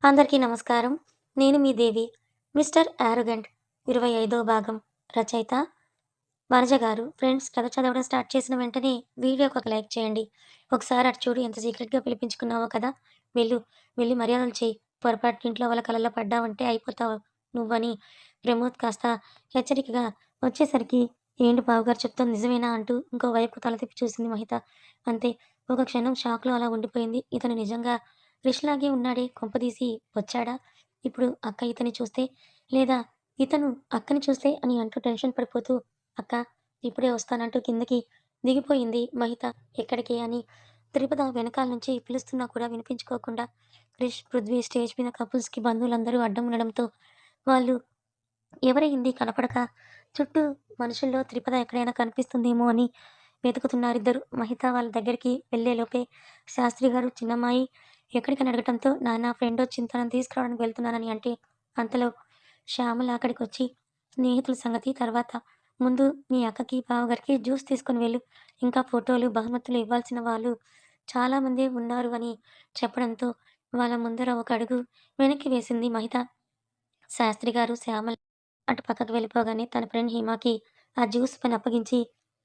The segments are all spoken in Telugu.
అందరికీ నమస్కారం. నేను మీ దేవి. 'మిస్టర్ యారోగెంట్' 25వ భాగం. రచయిత వనజ గారు. ఫ్రెండ్స్, కథ చదవడం స్టార్ట్ చేసిన వెంటనే వీడియోకి ఒక లైక్ చేయండి. ఒకసారి అటు చూడు, ఎంత సీక్రెట్‌గా పిలిపించుకున్నావో కదా! వెళ్ళు, వెళ్ళి మర్యాదలు చెయ్యి. పొరపాటున ఇంట్లో వాళ్ళ కళ్ళలో పడ్డావంటే అయిపోతావు నువ్వని ప్రమోద్ కాస్త హెచ్చరికగా వచ్చేసరికి, ఏంటి బావగారు చెప్తోంది నిజమేనా అంటూ ఇంకోవైపు తల తిప్పి చూసింది మహిత. అంతే. ఒక క్షణం షాక్‌లో అలా ఉండిపోయింది. ఇతను నిజంగా క్రిష్‌లాగే ఉన్నాడే, కొంపదీసి వచ్చాడా? ఇప్పుడు అక్క ఇతన్ని చూస్తే, లేదా ఇతను అక్కని చూస్తే అని అంటూ టెన్షన్ పడిపోతూ, అక్కా, ఇప్పుడే వస్తానంటూ కిందకి దిగిపోయింది మహిత. ఎక్కడికి అని త్రిపద వెనకాల నుంచి పిలుస్తున్నా కూడా వినిపించుకోకుండా, క్రిష్, పృథ్వీ స్టేజ్ మీద కపుల్స్‌కి బంధువులందరూ అడ్డం ఉండడంతో వాళ్ళు ఎవరైంది కనపడక చుట్టూ మనుషుల్లో త్రిపద ఎక్కడైనా కనిపిస్తుందేమో అని వెతుకుతున్నారిద్దరు. మహిత వాళ్ళ దగ్గరికి వెళ్ళేలోపే శాస్త్రి గారు, చిన్నమ్మాయి ఎక్కడికని అడగటంతో, నాన్న ఫ్రెండొచ్చింది, తనని తీసుకురావడానికి వెళ్తున్నానని అంటే, అంతలో శ్యామల అక్కడికొచ్చి, స్నేహితుల సంగతి తర్వాత, ముందు మీ అక్కకి, బావగారికి జ్యూస్ తీసుకొని వెళ్ళు. ఇంకా ఫోటోలు, బహుమతులు ఇవ్వాల్సిన వాళ్ళు చాలామందే ఉన్నారు అని చెప్పడంతో, వాళ్ళ ముందర ఒక అడుగు వెనక్కి వేసింది మహిత. శాస్త్రి గారు, శ్యామల అటు పక్కకి వెళ్ళిపోగానే తన ఫ్రెండ్ హిమకి ఆ జ్యూస్ పని అప్పగించి,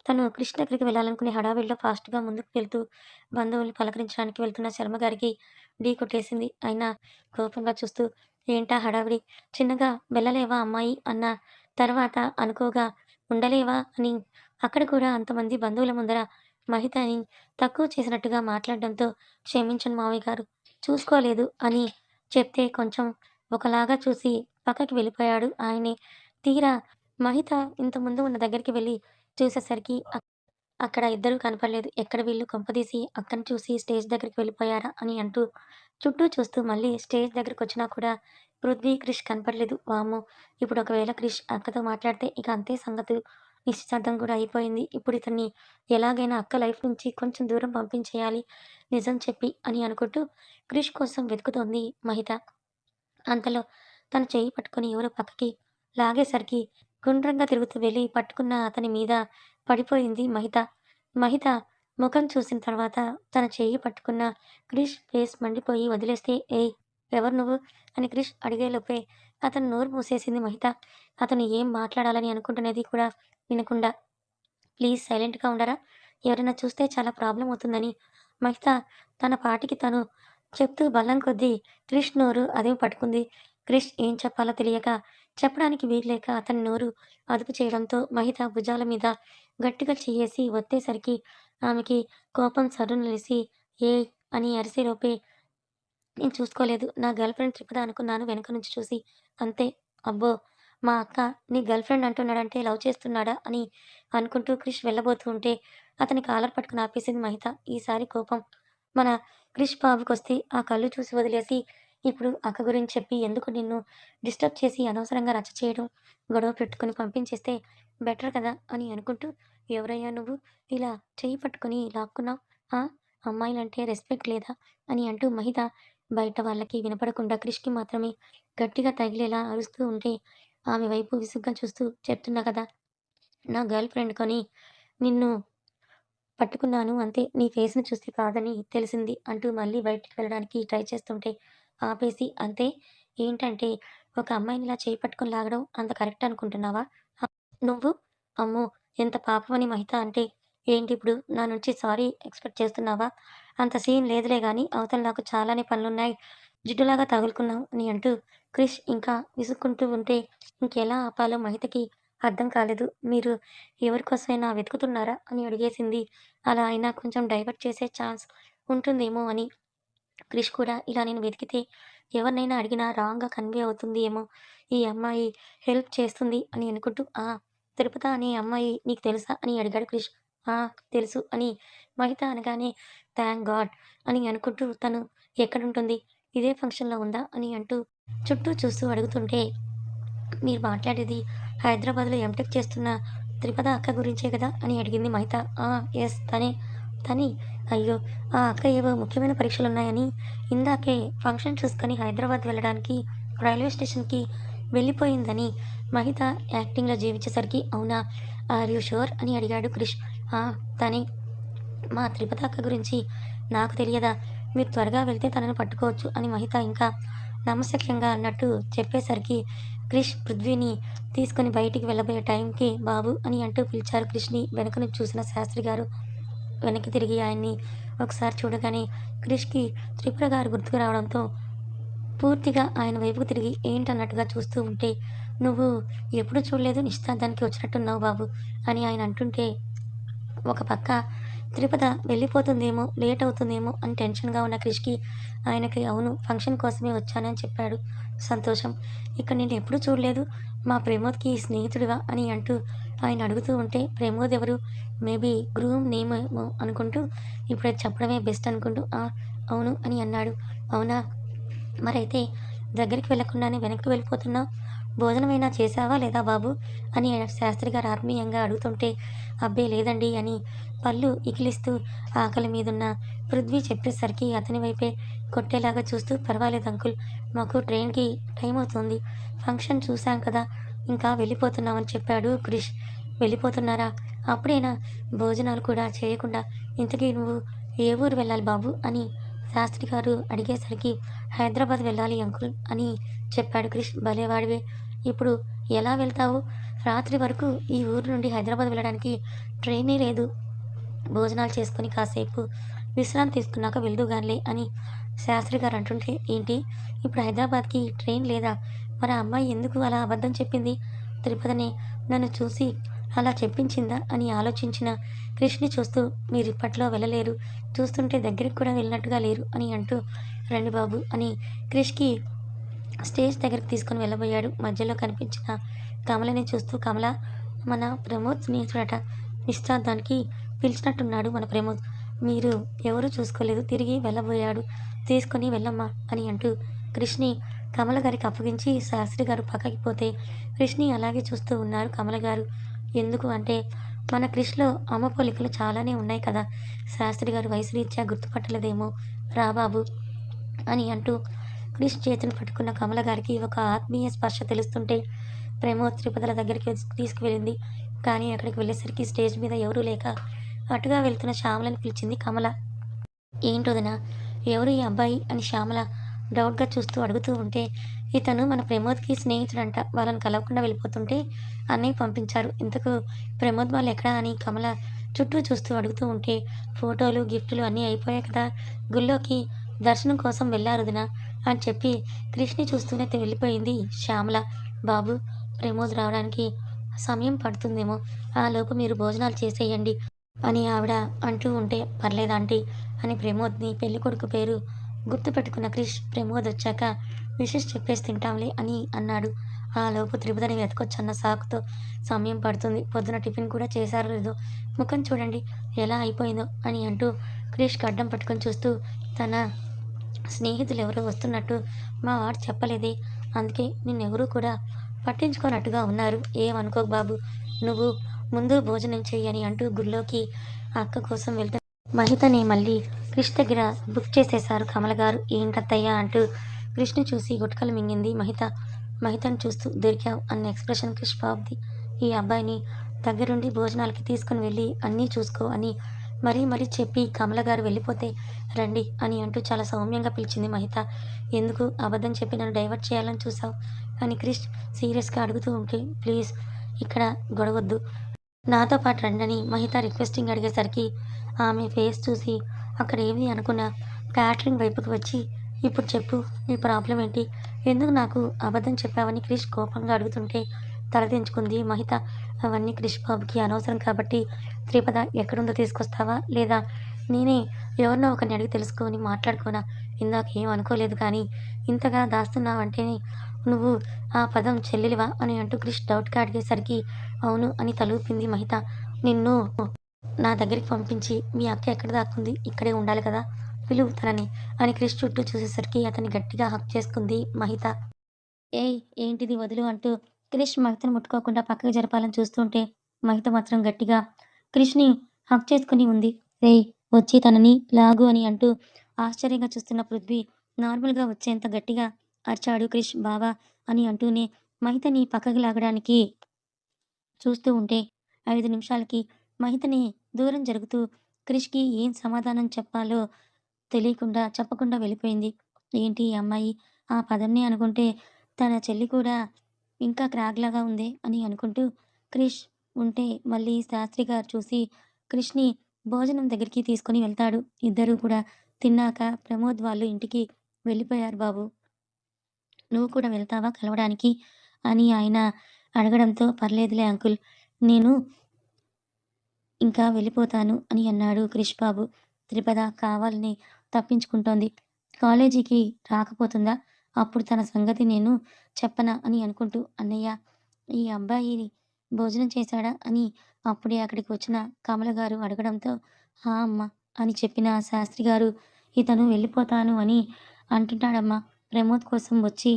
తను కృష్ణ దగ్గరికి వెళ్ళాలనుకునే హడావిడిలో ఫాస్ట్‌గా ముందుకు వెళ్తూ బంధువుల్ని పలకరించడానికి వెళ్తున్న శర్మగారికి ఢీ కొట్టేసింది. అయినా కోపంగా చూస్తూ, ఏంటా హడావిడి? చిన్నగా వెళ్ళలేవా అమ్మాయి అన్న తర్వాత అనుకోగా, ఉండలేవా అని అక్కడ కూడా అంతమంది బంధువుల ముందర మహితని తక్కువ చేసినట్టుగా మాట్లాడడంతో, క్షమించండి మావయ్య గారు, చూసుకోలేదు అని చెప్తే కొంచెం ఒకలాగా చూసి పక్కకి వెళ్ళిపోయాడు ఆయనే. తీరా మహిత ఇంతకుముందు ఉన్న దగ్గరికి వెళ్లి చూసేసరికి అక్కడ ఇద్దరూ కనపడలేదు. ఎక్కడ వీళ్ళు, కొంపదీసి అక్కని చూసి స్టేజ్ దగ్గరికి వెళ్ళిపోయారా అని అంటూ చుట్టూ చూస్తూ మళ్ళీ స్టేజ్ దగ్గరకొచ్చినా కూడా పృథ్వీ, క్రిష్ కనపడలేదు. వామ్మో! ఇప్పుడు ఒకవేళ క్రిష్ అక్కతో మాట్లాడితే ఇక అంతే సంగతి. నిశ్చితార్థం కూడా అయిపోయింది. ఇప్పుడు ఇతన్ని ఎలాగైనా అక్క లైఫ్ నుంచి కొంచెం దూరం పంపించేయాలి నిజం చెప్పి అని అనుకుంటూ క్రిష్ కోసం వెతుకుతోంది మహిత. అంతలో తన చెయ్యి పట్టుకొని ఎవరో పక్కకి లాగేసరికి గుండ్రంగా తిరుగుతూ వెళ్ళి పట్టుకున్న అతని మీద పడిపోయింది మహిత. మహిత ముఖం చూసిన తర్వాత తన చెయ్యి పట్టుకున్న క్రిష్ ఫేస్ మండిపోయి వదిలేస్తే, ఏయ్! ఎవరు నువ్వు? అని క్రిష్ అడిగేలోపే అతను నోరు మూసేసింది మహిత. అతను ఏం మాట్లాడాలని అనుకుంటున్నది కూడా వినకుండా. ప్లీజ్ సైలెంట్‌గా ఉండరా? ఎవరైనా చూస్తే చాలా ప్రాబ్లమ్ అవుతుందని మహిత తన పాటికి తను చెప్తూ బల్లం కొద్దీ క్రిష్ నోరు అదుపు పట్టుకుంది. క్రిష్ ఏం చెప్పాలో తెలియక, చెప్పడానికి వీల్లేక అతని నోరు అదుపు చేయడంతో మహిత భుజాల మీద గట్టిగా చెయ్యేసి ఒత్తేసరికి ఆమెకి కోపం సర్రున లేసి, ఏయ్! అని అరిసేలోపే, నేను చూసుకోలేదు. నా గర్ల్ ఫ్రెండ్ త్రిపుర అనుకున్నాను వెనక నుంచి చూసి. అంతే. అబ్బో! మా అక్క నీ గర్ల్ ఫ్రెండ్ అంటున్నాడంటే లవ్ చేస్తున్నాడా అని అనుకుంటూ క్రిష్ వెళ్ళబోతూ ఉంటే అతని కాలర్ పట్టుకొని ఆపేసింది మహిత. ఈసారి కోపం మన క్రిష్ బాబుకొస్తే ఆ కళ్ళు చూసి వదిలేసి, ఇప్పుడు అక్క గురించి చెప్పి ఎందుకు నిన్ను డిస్టర్బ్ చేసి అనవసరంగా రచ్చ చేయడం, గొడవ పెట్టుకొని పంపించేస్తే బెటర్ కదా అని అనుకుంటూ, ఎవరయ్యా నువ్వు? ఇలా చెయ్యి పట్టుకొని లాక్కున్నావు? ఆ! అమ్మాయిలంటే రెస్పెక్ట్ లేదా? అని అంటూ మహిత బయట వాళ్ళకి వినపడకుండా క్రిష్‌కి మాత్రమే గట్టిగా తగిలేలా అరుస్తూ ఉంటే, ఆమె వైపు విసుగ్గా చూస్తూ, చెప్తున్నా కదా! నా గర్ల్ ఫ్రెండ్ కొని నిన్ను పట్టుకున్నాను అంతే. నీ ఫేస్‌ని చూసి కాదని తెలిసింది అంటూ మళ్ళీ బయటికి వెళ్ళడానికి ట్రై చేస్తుంటే ఆపేసి, అంతే. ఏంటంటే ఒక అమ్మాయిని ఇలా చెయ్యి పట్టుకొని లాగడం అంత కరెక్ట్ అనుకుంటున్నావా? నువ్వు? అమ్మో! ఎంత పాపమని మహిత అంటే, ఏంటిప్పుడు నా నుంచి సారీ ఎక్స్‌పెక్ట్ చేస్తున్నావా? అంత సీన్ లేదులే గానీ, అవతల నాకు చాలానే పనులున్నాయి. జిడ్డులాగా తగులుకున్నావు అని అంటూ క్రిష్ ఇంకా విసుక్కుంటూ ఉంటే, ఇంకెలా ఆపాలో మహితకి అర్థం కాలేదు. మీరు ఎవరి కోసమైనా వెతుకుతున్నారా? అని అడిగేసింది. అలా అయినా కొంచెం డైవర్ట్ చేసే ఛాన్స్ ఉంటుందేమో అని. క్రిష్ కూడా ఇలా నేను వెతికితే ఎవరినైనా అడిగినా రాంగ్‌గా కన్వే అవుతుంది ఏమో! ఈ అమ్మాయి హెల్ప్ చేస్తుంది అని అనుకుంటూ, తిరుపత అనే అమ్మాయి నీకు తెలుసా? అని అడిగాడు క్రిష్. ఆ! తెలుసు అని మహిత అనగానే, థాంక్ గాడ్ అని అనుకుంటూ తను ఎక్కడుంటుంది? ఇదే ఫంక్షన్‌లో ఉందా? అని అంటూ చుట్టూ చూస్తూ అడుగుతుంటే, మీరు మాట్లాడేది హైదరాబాద్‌లో ఎంటెక్ చేస్తున్న త్రిపద అక్క గురించే కదా? అని అడిగింది మహిత. ఆ! యెస్, తనే. తని అయ్యో! ఆ అక్క ఏవో ముఖ్యమైన పరీక్షలున్నాయని ఇందాకే ఫంక్షన్ చూసుకొని హైదరాబాద్ వెళ్ళడానికి రైల్వే స్టేషన్‌కి వెళ్ళిపోయిందని మహిత యాక్టింగ్‌లో జీవించేసరికి, అవునా? Are you sure? అని అడిగాడు క్రిష్. ఆ! తనే. మా త్రిపత అక్క గురించి నాకు తెలియదా? మీరు త్వరగా వెళ్తే తనని పట్టుకోవచ్చు అని మహిత ఇంకా నమశక్యంగా అన్నట్టు చెప్పేసరికి క్రిష్ పృథ్వీని తీసుకొని బయటికి వెళ్ళబోయే టైంకి బాబు అని అంటూ పిలిచారు క్రిష్ని. వెనక నుంచి చూసిన శాస్త్రి గారు వెనక్కి తిరిగి ఆయన్ని ఒకసారి చూడగానే క్రిష్కి త్రిపుర గారు గుర్తుకు రావడంతో పూర్తిగా ఆయన వైపుకు తిరిగి ఏంటన్నట్టుగా చూస్తూ ఉంటే, "నువ్వు ఎప్పుడు చూడలేదు నిశ్చితార్థానికి వచ్చినట్టున్నావు బాబు" అని ఆయన అంటుంటే, ఒక పక్క తిరుపత వెళ్ళిపోతుందేమో, లేట్ అవుతుందేమో అని టెన్షన్‌గా ఉన్న క్రిష్‌కి ఆయనకి అవును ఫంక్షన్ కోసమే వచ్చానని చెప్పాడు. సంతోషం. ఇక్కడ నిన్నెప్పుడూ చూడలేదు. మా ప్రమోద్‌కి స్నేహితుడివా అని అంటూ ఆయన అడుగుతూ ఉంటే, ప్రమోద్ ఎవరు? మేబీ గ్రూమ్ నేమేమో అనుకుంటూ ఇప్పుడది చెప్పడమే బెస్ట్ అనుకుంటూ, "ఆ! అవును" అని అన్నాడు. "అవునా? మరైతే దగ్గరికి వెళ్ళకుండానే వెనక్కి వెళ్ళిపోతున్నావు. భోజనమైనా చేశావా లేదా బాబు?" అని శాస్త్రి గారు ఆత్మీయంగా అడుగుతుంటే, "అబ్బే లేదండి" అని పళ్ళు ఇకిలిస్తూ ఆకలి మీదున్న పృథ్వీ చెప్పేసరికి అతని వైపే కొట్టేలాగా చూస్తూ, "పర్వాలేదు అంకుల్. మాకు ట్రైన్‌కి టైం అవుతుంది. ఫంక్షన్ చూసాం కదా! ఇంకా వెళ్ళిపోతున్నాం" అని చెప్పాడు క్రిష్. "వెళ్ళిపోతున్నారా? అప్పుడేనా? భోజనాలు కూడా చేయకుండా ఇంతకీ నువ్వు ఏ ఊరు వెళ్ళాలి బాబు?" అని శాస్త్రి గారు అడిగేసరికి, "హైదరాబాద్ వెళ్ళాలి అంకుల్" అని చెప్పాడు క్రిష్. "భలేవాడివే! ఇప్పుడు ఎలా వెళ్తావు? రాత్రి వరకు ఈ ఊరు నుండి హైదరాబాద్ వెళ్ళడానికి ట్రైనే లేదు. భోజనాలు చేసుకొని కాసేపు విశ్రాంతి తీసుకున్నాక వెళ్దువుగానిలే" అని శాస్త్రి గారు అంటుంటే, "ఏంటి? ఇప్పుడు హైదరాబాద్‌కి ట్రైన్ లేదా? మరి ఆ అమ్మాయి ఎందుకు అలా అబద్ధం చెప్పింది? తిరుపతినే నన్ను చూసి అలా చెప్పించిందా?" అని ఆలోచించిన క్రిష్‌ని చూస్తూ, "మీరిప్పట్లో వెళ్ళలేరు. చూస్తుంటే దగ్గరికి కూడా వెళ్ళినట్టుగా లేరు" అని అంటూ, "రండి బాబు" అని క్రిష్‌కి స్టేజ్ దగ్గరికి తీసుకొని వెళ్ళబోయాడు. మధ్యలో కనిపించిన కమలని చూస్తూ, "కమల మన ప్రమోద్ స్నేహితుడట. నిశ్చితార్థానికి పిలిచినట్టున్నాడు మన ప్రమోద్. మీరు ఎవరూ చూసుకోలేదు. తిరిగి వెళ్ళబోయాడు. తీసుకొని వెళ్ళమ్మా" అని అంటూ క్రిష్‌ని కమల గారికి అప్పగించి శాస్త్రి గారు పక్కకి పోతే క్రిష్‌ని అలాగే చూస్తూ ఉన్నారు కమల గారు. ఎందుకు అంటే, మన క్రిష్‌లో అమ్మ పోలికలు చాలానే ఉన్నాయి కదా! శాస్త్రి గారు వయసు రీత్యా గుర్తుపట్టలేదేమో. "రా బాబు" అని అంటూ క్రిష్ చేతిని పట్టుకున్న కమల గారికి ఒక ఆత్మీయ స్పర్శ తెలుస్తుంటే ప్రమోద్ తిరుపతిల దగ్గరికి తీసుకువెళ్ళింది. కానీ అక్కడికి వెళ్ళేసరికి స్టేజ్ మీద ఎవరూ లేక అటుగా వెళ్తున్న శ్యామలని పిలిచింది కమల. "ఏంటొదినా? ఎవరు ఈ అబ్బాయి?" అని శ్యామల డౌట్‌గా చూస్తూ అడుగుతూ ఉంటే, "ఇతను మన ప్రమోద్‌కి స్నేహితుడంట. వాళ్ళని కలవకుండా వెళ్ళిపోతుంటే అన్నయ్య పంపించారు. ఇంతకు ప్రమోద్ వాళ్ళెక్కడా?" అని కమల చుట్టూ చూస్తూ అడుగుతూ ఉంటే, "ఫోటోలు, గిఫ్టులు అన్నీ అయిపోయాయి కదా! గుళ్ళోకి దర్శనం కోసం వెళ్లారొదినా" అని చెప్పి క్రిష్‌ని చూస్తూనే వెళ్ళిపోయింది శ్యామల. "బాబు, ప్రమోద్ రావడానికి సమయం పడుతుందేమో. ఆలోపు మీరు భోజనాలు చేసేయండి" అని ఆవిడ అంటూ ఉంటే, "పర్లేదు ఆంటీ" అని ప్రమోద్‌ని పెళ్ళికొడుకు పేరు గుర్తుపెట్టుకున్న క్రిష్, "ప్రమోదొచ్చాక విషెస్ చెప్పేసి తింటాంలే" అని అన్నాడు. ఆలోపు త్రిపురని వెతకొచ్చన్న సాకుతో, "సమయం పడుతుంది. పొద్దున టిఫిన్ కూడా చేశారో లేదో ముఖం చూడండి ఎలా అయిపోయిందో" అని అంటూ క్రిష్‌కి అడ్డం పట్టుకొని చూస్తూ, "తన స్నేహితులెవరో వస్తున్నట్టు మా వాడు చెప్పలేదే. అందుకే నిన్నెవరూ కూడా పట్టించుకోనట్టుగా ఉన్నారు. ఏమనుకోకు బాబు. నువ్వు ముందు భోజనం చెయ్యి" అని అంటూ గుళ్ళోకి అక్క కోసం వెళ్తున్న మహితని మళ్ళీ క్రిష్ దగ్గర బుక్ చేసేశారు కమల గారు. "ఏంటత్తయ్య" అంటూ క్రిష్‌ని చూసి గుటకలు మింగింది మహిత. మహితను చూస్తూ, "దొరికావు" అన్న ఎక్స్‌ప్రెషన్ క్రిష్ బాబుది. "ఈ అబ్బాయిని దగ్గరుండి భోజనాలకి తీసుకొని వెళ్ళి అన్నీ చూసుకో" అని మరీ మరీ చెప్పి కమల గారు వెళ్ళిపోతే, "రండి" అని అంటూ చాలా సౌమ్యంగా పిలిచింది మహిత. "ఎందుకు అబద్ధం చెప్పి నన్ను డైవర్ట్ చేయాలని చూసావు?" అని క్రిష్ సీరియస్‌గా అడుగుతూ ఉంటే, "ప్లీజ్ ఇక్కడ గొడవొద్దు. నాతో పాటు రండని" మహిత రిక్వెస్టింగ్ అడిగేసరికి ఆమె ఫేస్ చూసి అక్కడేమీ అనుకున్న క్యాటరింగ్ వైపుకి వచ్చి, "ఇప్పుడు చెప్పు నీ ప్రాబ్లమ్ ఏంటి? ఎందుకు నాకు అబద్ధం చెప్పావని" క్రిష్ కోపంగా అడుగుతుంటే తలదించుకుంది మహిత. "అవన్నీ క్రిష్ బాబుకి అనవసరం కాబట్టి త్రిపద ఎక్కడుందో తీసుకొస్తావా? లేదా నేనే ఎవరినో ఒకరిని అడిగి తెలుసుకొని మాట్లాడుకోనా? ఇందాక ఏం అనుకోలేదు కానీ ఇంతగా దాస్తున్నావంటేనే నువ్వు ఆ పదం చెల్లెలివా?" అని అంటూ క్రిష్ డౌట్‌గా అడిగేసరికి, "అవును" అని తలూపింది మహిత. "నిన్ను నా దగ్గరికి పంపించి మీ అక్క ఎక్కడ దాక్కుంది? ఇక్కడే ఉండాలి కదా! పిలువు తనని" అని క్రిష్ చుట్టూ చూసేసరికి అతన్ని గట్టిగా హగ్ చేసుకుంది మహిత. "ఏయ్! ఏంటిది వదులు" అంటూ క్రిష్ మహితను ముట్టుకోకుండా పక్కకి జరపాలని చూస్తుంటే, మహిత మాత్రం గట్టిగా క్రిష్‌ని హగ్ చేసుకొని ఉంది. "రేయ్! వచ్చి తనని లాగు" అని అంటూ ఆశ్చర్యంగా చూస్తున్న పృథ్వీ నార్మల్‌గా వచ్చేంత గట్టిగా అరిచాడు క్రిష్. "బావా" అని అంటూనే మహితని పక్కకి లాగడానికి చూస్తూ ఉంటే 5 నిమిషాలకి మహితని దూరం జరుగుతూ క్రిష్‌కి ఏం సమాధానం చెప్పాలో తెలియకుండా చెప్పకుండా వెళ్ళిపోయింది. ఏంటి ఈ అమ్మాయి ఆ పదంని అనుకుంటే తన చెల్లి కూడా ఇంకా క్రాక్‌లాగా ఉందే అని అనుకుంటూ క్రిష్ ఉంటే మళ్ళీ శాస్త్రి గారు చూసి క్రిష్‌ని భోజనం దగ్గరికి తీసుకొని వెళ్తాడు. ఇద్దరూ కూడా తిన్నాక ప్రమోద్ వాళ్ళు ఇంటికి వెళ్ళిపోయారు బాబు. నువ్వు కూడా వెళ్తావా కలవడానికి? అని ఆయన అడగడంతో పర్లేదులే అంకుల్. నేను ఇంకా వెళ్ళిపోతాను అని అన్నాడు క్రిష్ బాబు. త్రిపద కావాలని తప్పించుకుంటోంది. కాలేజీకి రాకపోతుందా? అప్పుడు తన సంగతి నేను చెప్పనా అని అనుకుంటూ అన్నయ్య ఈ అబ్బాయి భోజనం చేశాడా? అని అప్పుడే అక్కడికి వచ్చిన కమల గారు అడగడంతో "ఆ! అమ్మ" అని చెప్పిన శాస్త్రి గారు ఇతను వెళ్ళిపోతాను అని అంటుంటాడమ్మా. ప్రమోద్ కోసం వచ్చి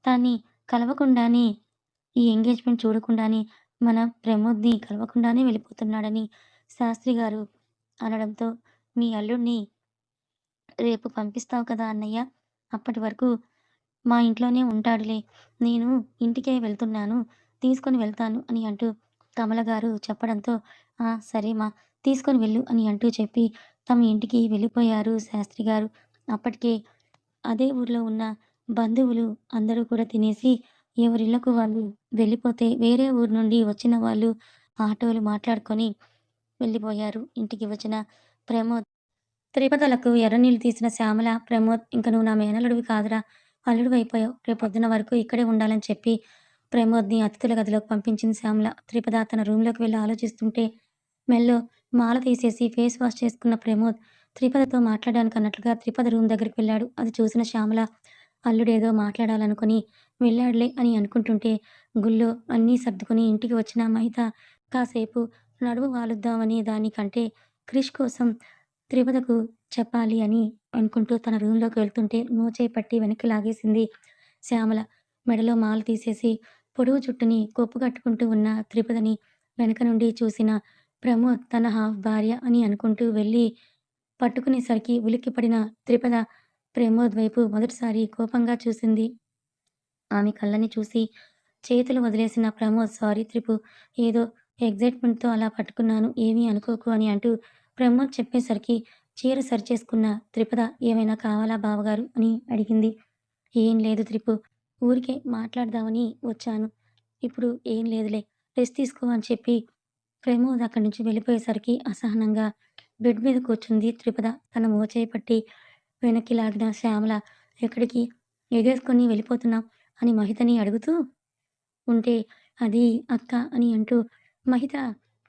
తన్ని కలవకుండానే ఈ ఎంగేజ్‌మెంట్ చూడకుండానే మన ప్రమోద్‌ని కలవకుండానే వెళ్ళిపోతున్నాడని శాస్త్రి గారు అనడంతో, "మీ అల్లుడిని రేపు పంపిస్తావు కదా అన్నయ్య! అప్పటి వరకు మా ఇంట్లోనే ఉంటాడులే. నేను ఇంటికే వెళ్తున్నాను. తీసుకొని వెళ్తాను" అని అంటూ కమల గారు చెప్పడంతో, "ఆ! సరే మా తీసుకొని వెళ్ళు" అని అంటూ చెప్పి తమ ఇంటికి వెళ్ళిపోయారు శాస్త్రి గారు. అప్పటికే అదే ఊర్లో ఉన్న బంధువులు అందరూ కూడా తినేసి ఎవరిళ్ళకు వాళ్ళు వెళ్ళిపోతే, వేరే ఊరు నుండి వచ్చిన వాళ్ళు ఆటోలు మాట్లాడుకొని వెళ్ళిపోయారు. ఇంటికి వచ్చిన ప్రమోద్ త్రిపదలకు ఎర్రనీళ్ళు తీసిన శ్యామల, ప్రమోద్ "ఇంక నువ్వు నా మేనల్లుడివి కాదురా! అల్లుడివైపోయావు. రేపొద్దున వరకు ఇక్కడే ఉండాలని" చెప్పి ప్రమోద్‌ని అతిథుల గదిలోకి పంపించింది శ్యామల. త్రిపద తన రూమ్‌లోకి వెళ్లి ఆలోచిస్తుంటే మెల్లో మాల తీసేసి ఫేస్ వాష్ చేసుకున్న ప్రమోద్ త్రిపదతో మాట్లాడడానికన్నట్లుగా త్రిపద రూమ్ దగ్గరికి వెళ్ళాడు. అది చూసిన శ్యామల అల్లుడేదో మాట్లాడాలనుకుని వెళ్ళాడులే అని అనుకుంటుంటే గుళ్ళో అన్నీ సర్దుకుని ఇంటికి వచ్చిన మహిత కాసేపు నడుము వాలుద్దామని దానికంటే క్రిష్ కోసం త్రిపదకు చెప్పాలి అని అనుకుంటూ తన రూమ్‌లోకి వెళ్తుంటే మోచేయి పట్టి వెనక్కి లాగేసింది శ్యామల. మెడలో మాల తీసేసి పొడుగు జుట్టుని కొప్పు కట్టుకుంటూ ఉన్న త్రిపదని వెనక నుండి చూసిన ప్రమోద్ తన హాఫ్ భార్య అని అనుకుంటూ వెళ్ళి పట్టుకునేసరికి ఉలిక్కిపడిన త్రిపద ప్రమోద్ వైపు మొదటిసారి కోపంగా చూసింది. ఆమె కళ్ళని చూసి చేతులు వదిలేసిన ప్రమోద్ సారీ త్రిపు. ఏదో ఎగ్జైట్‌మెంట్‌తో అలా పట్టుకున్నాను. ఏమీ అనుకోకు అని అంటూ ప్రమోద్ చెప్పేసరికి చీర సరిచేసుకున్న త్రిపద ఏమైనా కావాలా బావగారు అని అడిగింది. ఏం లేదు త్రిపు. ఊరికే మాట్లాడదామని వచ్చాను. ఇప్పుడు ఏం లేదులే. రెస్ట్ తీసుకో అని చెప్పి ప్రమోద్ అక్కడి నుంచి వెళ్ళిపోయేసరికి అసహనంగా బెడ్ మీద కూర్చుంది త్రిపద. తన మోచేయి పట్టి వెనక్కి లాగిన శ్యామల ఎక్కడికి ఎగేసుకొని వెళ్ళిపోతున్నావు అని మహితని అడుగుతూ ఉంటే, అది అక్క అని అంటూ మహిత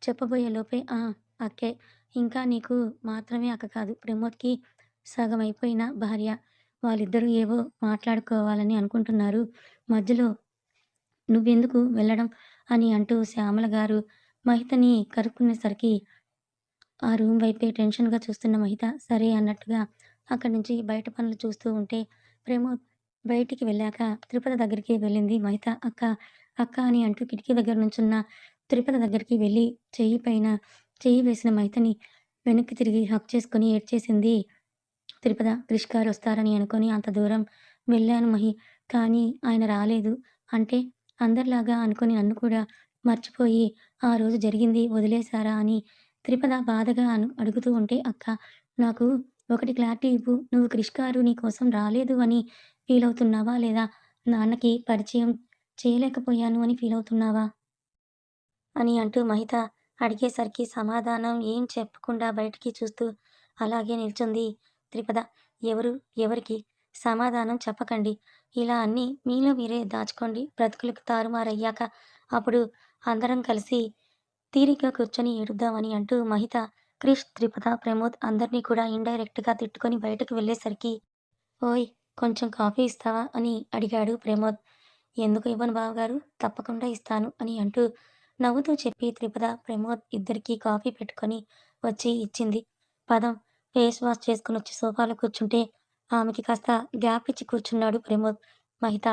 చెప్పబోయే లోపే ఆ! అక్కే. ఇంకా నీకు మాత్రమే అక్క కాదు. ప్రమోద్‌కి సగం అయిపోయిన భార్య. వాళ్ళిద్దరూ ఏవో మాట్లాడుకోవాలని అనుకుంటున్నారు. మధ్యలో నువ్వెందుకు వెళ్ళడం అని అంటూ శ్యామల గారు మహితని కరుక్కునేసరికి ఆ రూమ్ వైపే టెన్షన్‌గా చూస్తున్న మహిత సరే అన్నట్టుగా అక్కడి నుంచి బయట పనులు చూస్తూ ఉంటే ప్రమోద్ బయటికి వెళ్ళాక త్రిపద దగ్గరికి వెళ్ళింది మహిత. "అక్క, అక్క" అని అంటూ కిటికీ దగ్గర నుంచున్న త్రిపద దగ్గరికి వెళ్ళి చెయ్యి పైన చెయ్యి వేసిన మహితని వెనక్కి తిరిగి హగ్ చేసుకొని ఏడ్చేసింది త్రిపద. క్రిష్ గారొస్తారని అనుకోని అంత దూరం వెళ్ళాను మహి. కానీ ఆయన రాలేదు. అంటే అందరిలాగా అనుకోని నన్ను కూడా మర్చిపోయి ఆ రోజు జరిగింది వదిలేసారా అని త్రిపద బాధగా అడుగుతూ ఉంటే, "అక్క నాకు ఒకటి క్లారిటీ ఇవ్వు. నువ్వు క్రిష్ గారు నీ కోసం రాలేదు అని ఫీలవుతున్నావా? లేదా నాన్నకి పరిచయం చేయలేకపోయాను అని ఫీలవుతున్నావా?" అని అంటూ మహిత అడిగేసరికి సమాధానం ఏం చెప్పకుండా బయటికి చూస్తూ అలాగే నిల్చుంది త్రిపద. ఎవరు? ఎవరికి? సమాధానం చెప్పకండి. ఇలా అన్నీ మీలో మీరే దాచుకోండి. బ్రతుకులకు తారుమారయ్యాక అప్పుడు అందరం కలిసి తీరిగ్గా కూర్చొని ఏడుద్దామని అంటూ మహిత, క్రిష్, త్రిపద, ప్రమోద్ అందరినీ కూడా ఇండైరెక్ట్‌గా తిట్టుకొని బయటకు వెళ్ళేసరికి ఓయ్! కొంచెం కాఫీ ఇస్తావా? అని అడిగాడు ప్రమోద్. ఎందుకు ఇవ్వను బావగారు, తప్పకుండా ఇస్తాను అని అంటూ నవ్వుతూ చెప్పి త్రిపద, ప్రమోద్ ఇద్దరికీ కాఫీ పెట్టుకొని వచ్చి ఇచ్చింది. పదం ఫేస్ వాష్ చేసుకొనొచ్చి సోఫాలో కూర్చుంటే ఆమెకి కాస్త గ్యాప్ ఇచ్చి కూర్చున్నాడు ప్రమోద్. మహిత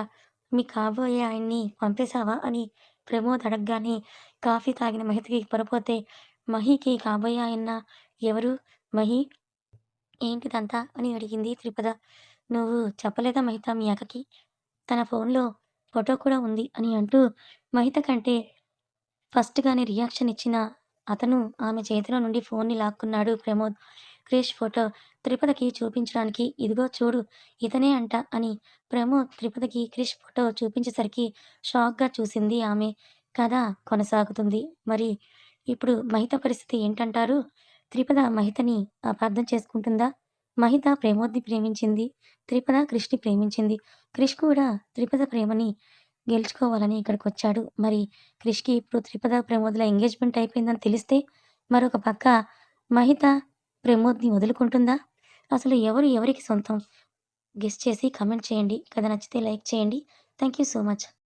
మీ కాబోయే ఆయన్ని పంపేశావా? అని ప్రమోద్ అడగగానే కాఫీ తాగిన మహితకి పొరపోతే మహీకి కాబోయే ఆయన్నా? ఎవరు? మహీ? ఏంటిదంతా? అని అడిగింది త్రిపద. "నువ్వు చెప్పలేదా మహిత మీ అక్కకి? తన ఫోన్‌లో ఫోటో కూడా ఉంది" అని అంటూ మహిత కంటే ఫస్ట్‌గానే రియాక్షన్ ఇచ్చిన అతను ఆమె చేతిలో నుండి ఫోన్‌ని లాక్కున్నాడు ప్రమోద్. క్రిష్ ఫోటో త్రిపదకి చూపించడానికి ఇదిగో చూడు ఇతనే అంట అని ప్రమోద్ త్రిపదకి క్రిష్ ఫోటో చూపించేసరికి షాక్‌గా చూసింది ఆమె. కథ కొనసాగుతుంది. మరి ఇప్పుడు మహిత పరిస్థితి ఏంటంటారు? త్రిపద మహితని అపార్థం చేసుకుంటుందా? మహిత ప్రమోద్‌ని ప్రేమించింది. త్రిపద క్రిష్‌ని ప్రేమించింది. క్రిష్ కూడా త్రిపద ప్రేమని గెలుచుకోవాలని ఇక్కడికొచ్చాడు. మరి క్రిష్‌కి ఇప్పుడు త్రిపద, ప్రమోద్‌ల ఎంగేజ్‌మెంట్ అయిపోయిందని తెలిస్తే మరొక పక్క మహిత ప్రమోద్‌ని వదులుకుంటుందా? అసలు ఎవరు ఎవరికి సొంతం? గెస్ చేసి కామెంట్ చేయండి. కథ నచ్చితే లైక్ చేయండి. Thank you so much.